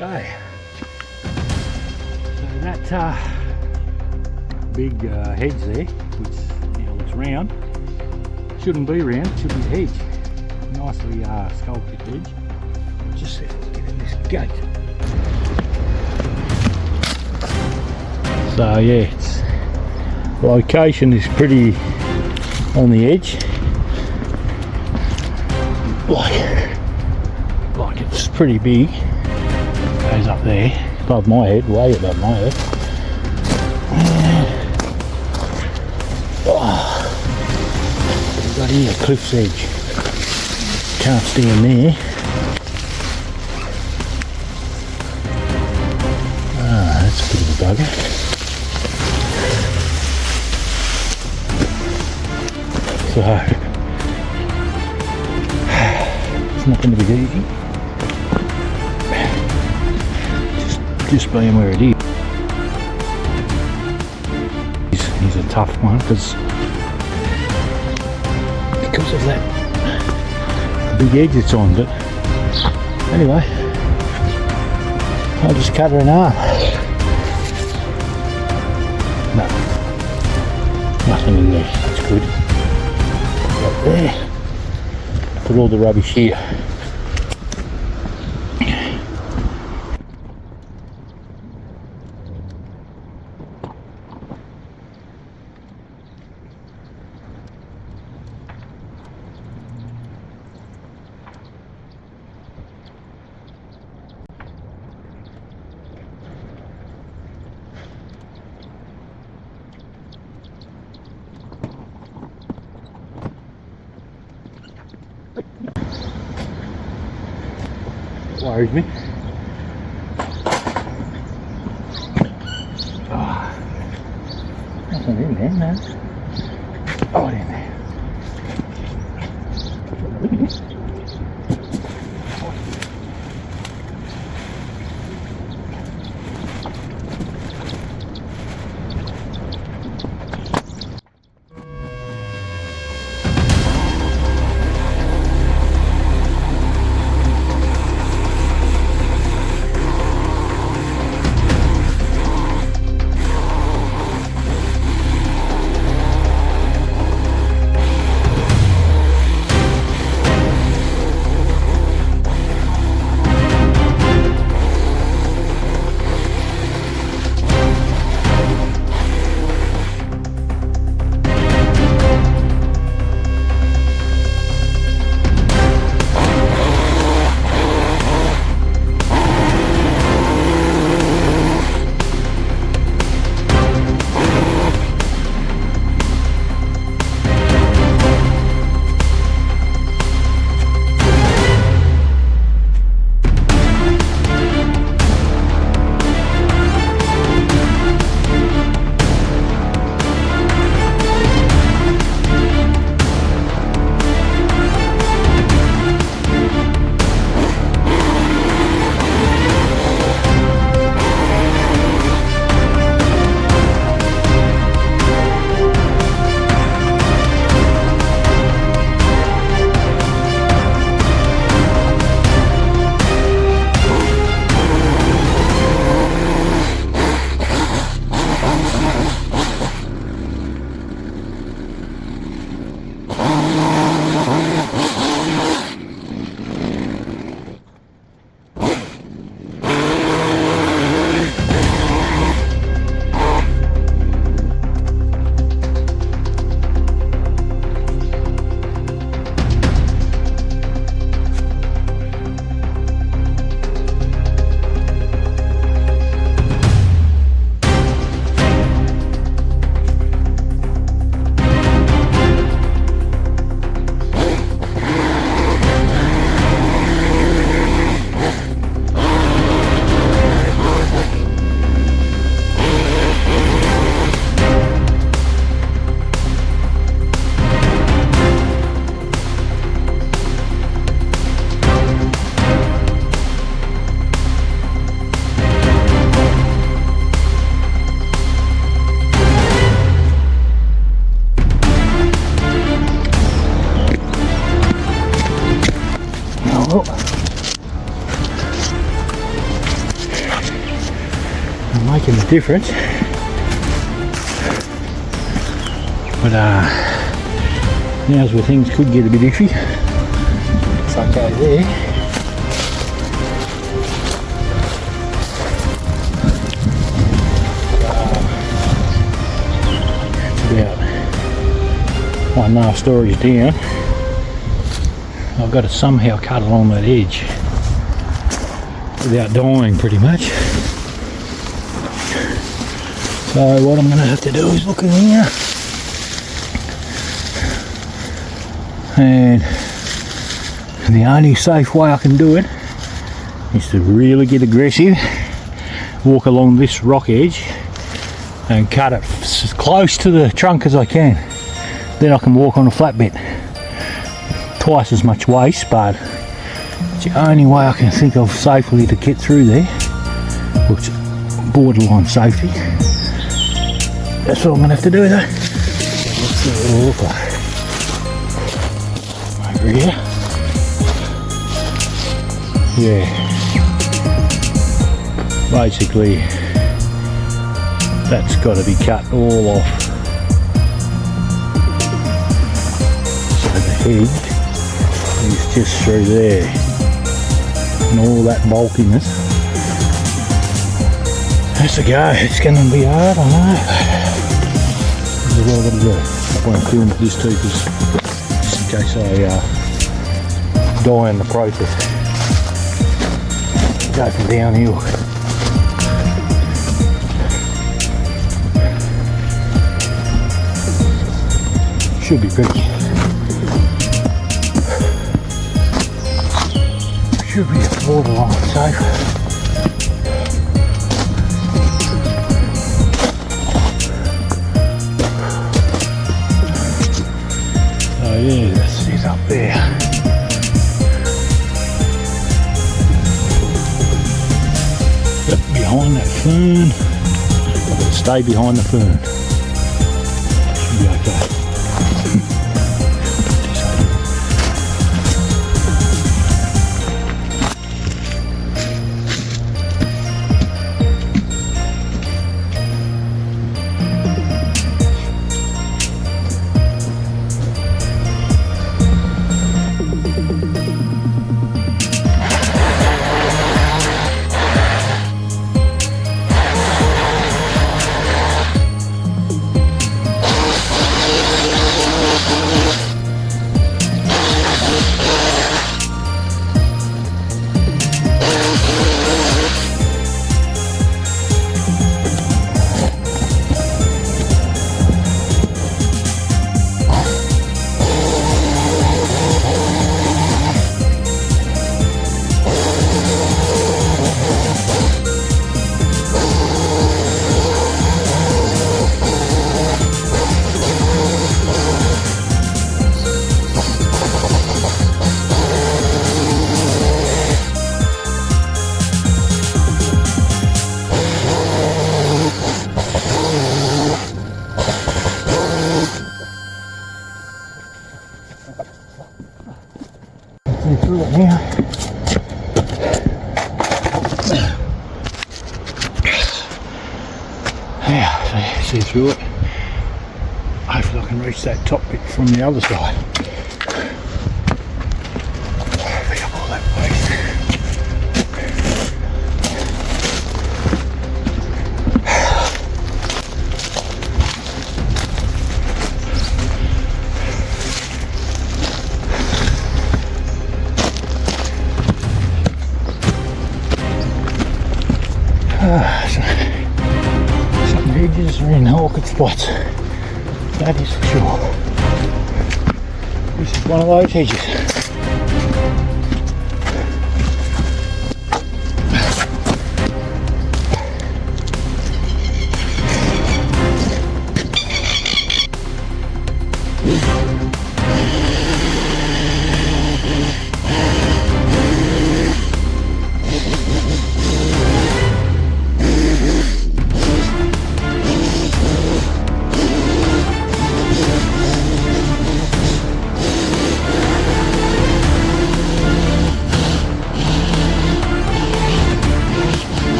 Okay, so that big hedge there, which now looks round, shouldn't be round, it should be a hedge. Nicely sculpted hedge. Just get in this gate. So yeah, its location is pretty on the edge. Like it's pretty big. Goes up there, above my head, way above my head. We've got here cliff's edge. Can't stand there. That's a bit of a bugger. So it's not going to be easy. Just being where it is. He's a tough one because of that big edge it's on, but anyway, I'll just cut her in half. No, nothing in there, that's good. Right there, put all the rubbish here. Worries me. Oh, nothing in there, no. Oh, in there. making a difference. But now's where things could get a bit iffy. It's okay there. About 1.5 stories down. I've got to somehow cut along that edge without dying, pretty much. So what I'm going to have to do is look in here, and the only safe way I can do it is to really get aggressive, walk along this rock edge and cut it as close to the trunk as I can. Then I can walk on a flat bit. Twice as much waste, but it's the only way I can think of safely to get through there, which is borderline safety. That's what I'm going to have to do though. Let's see what it'll look like. Over here. Yeah. Basically, that's got to be cut all off. So the hedge is just through there. And all that bulkiness. That's a go. It's going to be hard, I know. This is what I've got to do. I won't film this too, just in case I die in the process. Go from downhill. Should be pretty. Should be a borderline safe. Oh yeah, this is up there. Yep, behind that fern. I've got to stay behind the fern. Should be okay. Through it now. Yeah, see through it. Hopefully I can reach that top bit from the other side. Pick up all that waste. Some hedges are in awkward spots, that is for sure. This is one of those hedges.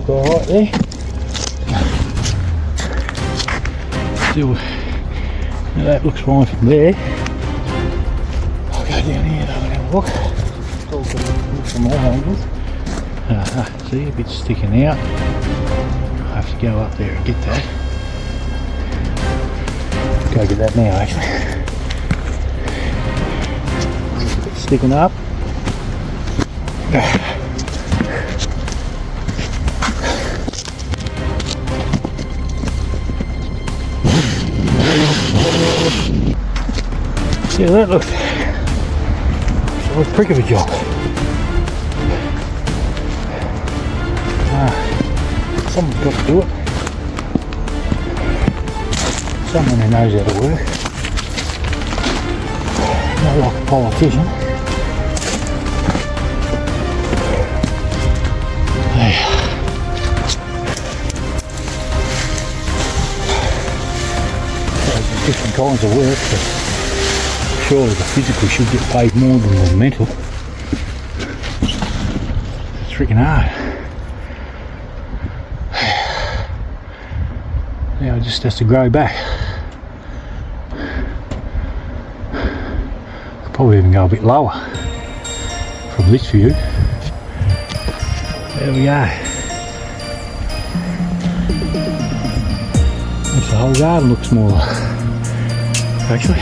alright there. Still, that looks fine from there. I'll go down here and have a look. It's all good from all angles. See, a bit sticking out. I have to go up there and get that. Go get that now actually. It's a bit sticking up. Yeah, that looks like a prick of a job. Someone's got to do it. Someone who knows how to work. Not like a politician. There's different kinds of work, but surely the physical should get paid more than the mental. It's freaking hard. Now it just has to grow back. Could probably even go a bit lower from this view. There we go. Makes the whole garden look smaller, actually.